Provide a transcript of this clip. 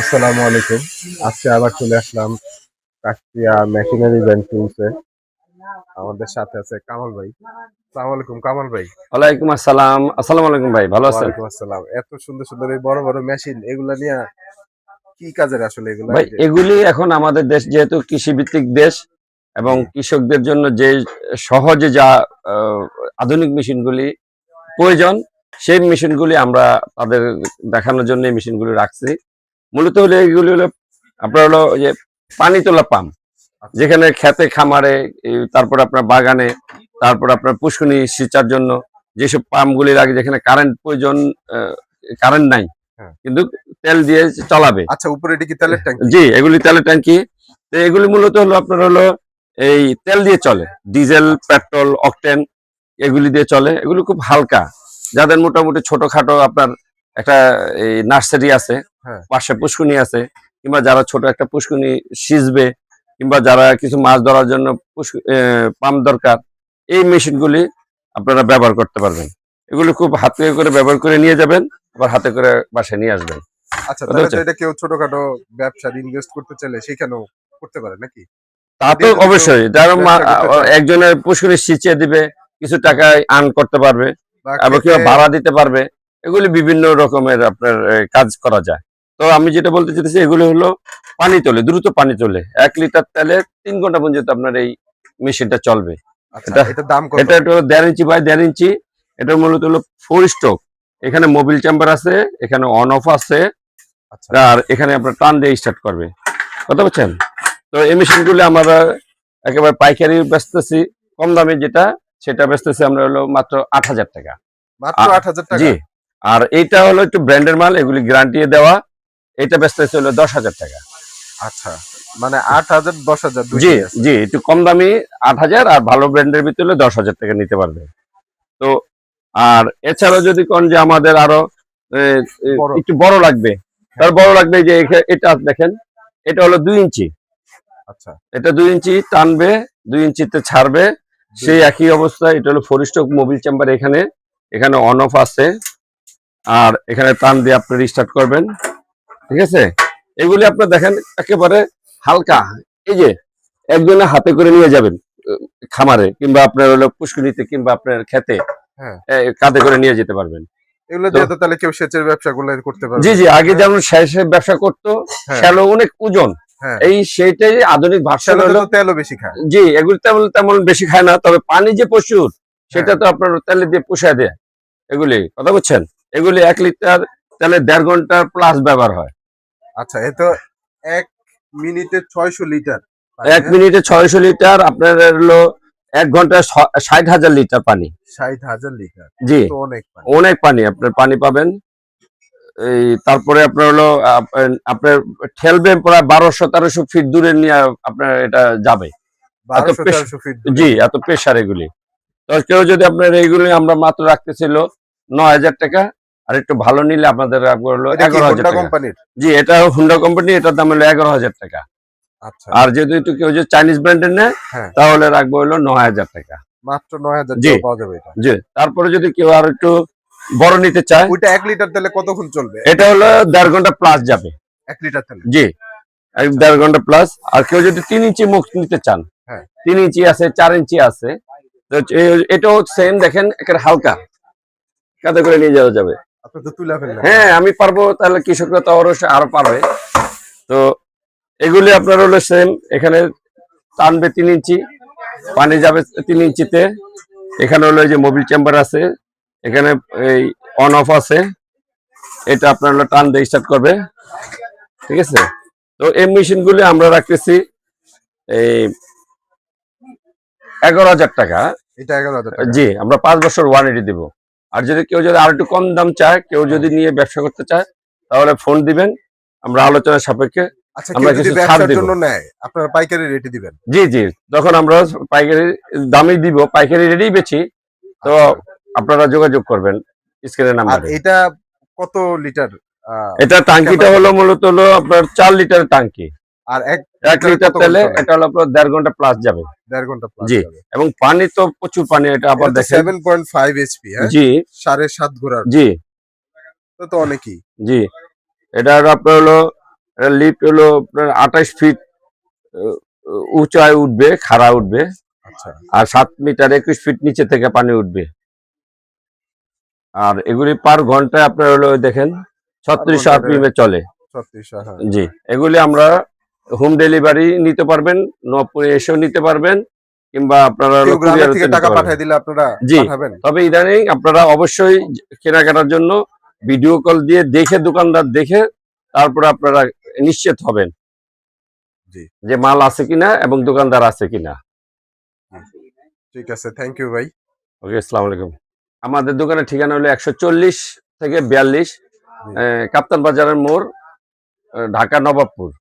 আসসালামু আলাইকুম। আজকে আবার চলে আসলাম কাকতিয়া মেশিনারি ব্যান্ড টুলসে। আমাদের সাথে আছে কামাল ভাই। আসসালামু আলাইকুম কামাল ভাই। ওয়ালাইকুম আসসালাম। আসসালামু আলাইকুম ভাই, ভালো আছেন? ওয়ালাইকুম আসসালাম। এত সুন্দর সুন্দর এই বড় বড় মেশিন এগুলা নিয়ে কি কাজের আসলে এগুলা? ভাই এগুলি এখন আমাদের দেশ যেহেতু কৃষি ভিত্তিক দেশ এবং কৃষকদের জন্য যে সহজে যা আহ, আধুনিক মেশিনগুলি প্রয়োজন, সেই মেশিনগুলি আমরা তাদের দেখানোর জন্য এই মেশিনগুলি রাখছি। মূলত হলো এগুলি হলো আপনার হলো যে পানি তোলা পাম্প, আচ্ছা যেখানে খেতে খামারে তারপর আপনার বাগানে, তারপর আপনার পুষ্করণী সেচার জন্য যেসব পাম্পগুলি লাগে, যেখানে কারেন্ট প্রয়োজন, কারেন্ট নাই হ্যাঁ। কিন্তু তেল দিয়ে চালাবে। আচ্ছা, উপরে এটা কি তেলের ট্যাঙ্কি? জি, এগুলি তেলের ট্যাঙ্কি। তো এগুলি মূলত হলো আপনার হলো এই তেল দিয়ে চলে, ডিজেল, পেট্রোল, অকটেন এগুলি দিয়ে চলে। এগুলি খুব হালকা, যাদের মোটামুটি ছোটখাটো আপনার একটা এই নার্সারি আছে, হ্যাঁ। পাশে পুষ্করণী আছে, কিংবা যারা ছোট একটা পুষ্করণী সিঁচবে, কিংবা যারা কিছু মাছ ধরার জন্য পাম্প দরকার, এই মেশিনগুলি আপনারা ব্যবহার করতে পারবেন। এগুলো খুব হাতে করে ব্যবহার করে নিয়ে যাবেন, আবার হাতে করে বাসায় নিয়ে আসবেন। আচ্ছা, তাহলে তো এটা কেউ ছোটখাটো ব্যবসায় ইনভেস্ট করতে চাইলে সেখানেও করতে পারে নাকি? তা তো অবশ্যই, যারা একজনের পুষ্করণী সিঁচিয়ে দিবে, কিছু টাকা আর্ন করতে পারবে, আবার কেউ ভাড়া দিতে পারবে। এগুলি বিভিন্ন রকমের আপনার কাজ করা যায়। তো আমি যেটা বলতে চাইতেছি, এগুলো হলো পানি তোলে, দ্রুত পানি তোলে। 1 লিটার তেলে 3 ঘন্টা পর্যন্ত আপনার এই মেশিনটা চলবে। এটা দাম কত? এটা হলো 1.5 ইঞ্চি বাই 1.5 ইঞ্চি। এটা মূলত হলো 4 স্ট্রোক। এখানে মোবিল চেম্বার আছে, এখানে অন অফ আছে, আর এখানে আপনার টান দিয়ে স্টার্ট করবে। কথা বলছেন? তো এই মেশিনগুলো আমরা একেবারে পাইকারি বেচতেছি, কম দামে যেটা সেটা বেচতেছি আমরা হলো মাত্র 8,000 টাকা। মাত্র 8,000 টাকা? জি। আর এইটা হলো একটু ব্র্যান্ডের মাল, এগুলি গ্যারান্টি দেওয়া। এটা বেচতেছি হলো 10,000 টাকা। আচ্ছা, মানে 8,000 10,000 জি দুইটাই আছে? জি, একটু কম দামি 8,000, আর ভালো ব্র্যান্ডের ভিতরে 10,000 টাকা নিতে পারবে। তো আর এছাড়াও যদি কোন যে আমাদের আরো একটু বড় লাগবে, তার বড় লাগবে, যে এটা দেখেন, এটা হলো 2 ইঞ্চি। আচ্ছা, এটা 2 ইঞ্চি টানবে, 2 ইঞ্চিতে ছাড়বে, সেই একই অবস্থা। এটা হলো 4 স্ট্রোক মোবিল চেম্বার। এখানে এখানে অন অফ আছে, আর এখানে টান দিয়ে আপনি রিস্টার্ট করবেন। ঠিক আছে? এগুলি আপনি দেখেন একেবারে হালকা, এই যে একজনের হাতে করে নিয়ে যাবেন খামারে, কিংবা আপনার হলো পুষ্করিণীতে, কিংবা আপনার খেতে কাঁধে করে নিয়ে যেতে পারবেন। এগুলো দিয়ে তো তাহলে কেউ সেচের ব্যবসাগুলো করতে পারবে? জি জি, আগে যেমন শেষে ব্যবসা করতো, শ্যালো অনেক ওজন, এই সেইটাই আধুনিক ভার্সন হলো। তেলও বেশি খায়? জি, এগুলি তেমন তেমন বেশি খায় না, তবে পানি যে প্রচুর, সেটা তো আপনার তেলে দিয়ে পুষায় দেয়। এগুলি, কথা বলছেন, এগুলি 1 লিটার তেলে 1.5 ঘন্টা প্লাস ব্যবহার হয়। আচ্ছা, এ তো 1 মিনিটে 600 লিটার। 1 মিনিটে 600 লিটার, আপনার হলো 1 ঘন্টায় 60,000 লিটার পানি। 60,000 লিটার? জি, তো অনেক পানি। অনেক পানি আপনার পানি পাবেন। এই তারপরে আপনার হলো আপনার ঠেলবে প্রায় 1200-1300 ফিট দূরে নিয়ে আপনার এটা যাবে। 1200-1300 ফিট? জি, এত প্রেসার এগুলি। তো কেউ যদি আপনার এইগুলি আমরা মাত্র রাখতেছিল 9,000 টাকা, আর একটু ভালো নিলে আপনাদের রাখবো হলো 11,000 টাকা। জি, এটা হুন্ডা কোম্পানি, এটার দাম হলো 11,000 টাকা। আচ্ছা, আর যদি একটু কেউ যে চাইনিজ ব্র্যান্ডের নেয়, তাহলে রাখবো হলো 9,000 টাকা। মাত্র 9,000 টাকা পাওয়া যাবে এটা? জি। তারপরে যদি কেউ আর একটু বড় নিতে চায়, ওইটা 1 লিটার তেলে কতক্ষণ চলবে? এটা হলো 1.5 ঘন্টা প্লাস যাবে 1 লিটার তেলে? জি, 1.5 ঘন্টা প্লাস। আর কেউ যদি 3 ইঞ্চি মুখ নিতে চান, 3 ইঞ্চি আছে, 4 ইঞ্চি আছে, তো এটাও সেম, দেখেন একেবারে হালকা, কাঁধে করে নিয়ে যাওয়া যাবে। আপনি তো তুলে ফেললেন। হ্যাঁ, আমি পারবো, তাহলে কৃষকরা তো আরো পারবে। তো এগুলি আপনার হলো সেম, এখানে টানবে 3 ইঞ্চি, পানি যাবে 3 ইঞ্চিতে। এখানে হলো এই যে মোবিল চেম্বার আছে, এখানে এই অন অফ আছে, এটা আপনার হলো টান দিয়ে স্টার্ট করবে। ঠিক আছে? তো এই মেশিনগুলি আমরা রাখতেছি এই 11,000 টাকা। এটা 11,000 টাকা? জি, আমরা 5 বছর ওয়ারেন্টি দিব। আর যদি কেউ যদি আর একটু কম দাম চায়, কেউ যদি নিয়ে ব্যবসা করতে চায়, তাহলে ফোন দিবেন, আমরা আলোচনার সাপেক্ষে আমরা কিছু ছাড় দিব। আপনারা পাইকারি রেটে দিবেন? জি জি, তখন আমরা পাইকারি দামই দিব, পাইকারি রেটেই বেচি। তো আপনারা যোগাযোগ করবেন স্ক্রিনের নাম্বারে। এটা কত লিটার? এটা টাঙ্কিটা হলো মূলত হলো আপনার 4 লিটার টাঙ্কি। আর 1 লিটার তেলে এটা হলো আপনার 1.5 ঘন্টা প্লাস যাবে। 1.5 ঘন্টা প্লাস? জি, এবং পানি তো প্রচুর পানি। এটা আবার দেখেন 7.5 এইচপি। জি, 7.5 ঘোড়ার? জি, তো অনেকই। জি। এটা হলো আপনার হলো লিফট হলো আপনার 28 ফিট উঁচায় উঠবে, খাড়া উঠবে। আচ্ছা আর 7 মিটার 21 ফিট নিচে থেকে পানি উঠবে। আর এগুলি পার ঘন্টায় আপনার হলো দেখেন 3600 আরপিএম চলে। 3600, হ্যাঁ। জি, এগুলি আমরা হোম ডেলিভারি নিতে পারবেন, নবপুরে এসেও নিতে পারবেন, কিংবা আপনারা কেউ গ্রামের কুরিয়ারে থেকে নিতে টাকা পারবেন। পাঠিয়ে দিলে আপনারা জি। পাঠাবেন? তবে ইদানিং আপনারা অবশ্যই কেনাকাটার জন্য ভিডিও কল দিয়ে দেখে, দোকানদার দেখে তারপরে আপনারা নিশ্চিত হবেন জি, যে মাল আছে কিনা এবং দোকানদার আছে কিনা। ঠিক আছে, থ্যাংক ইউ ভাই। ওকে, আসসালামু আলাইকুম। আমাদের দোকানের ঠিকানা হলো 140 থেকে 42 জি। কাপ্তান বাজারের মোড়, ঢাকা নবাবপুর।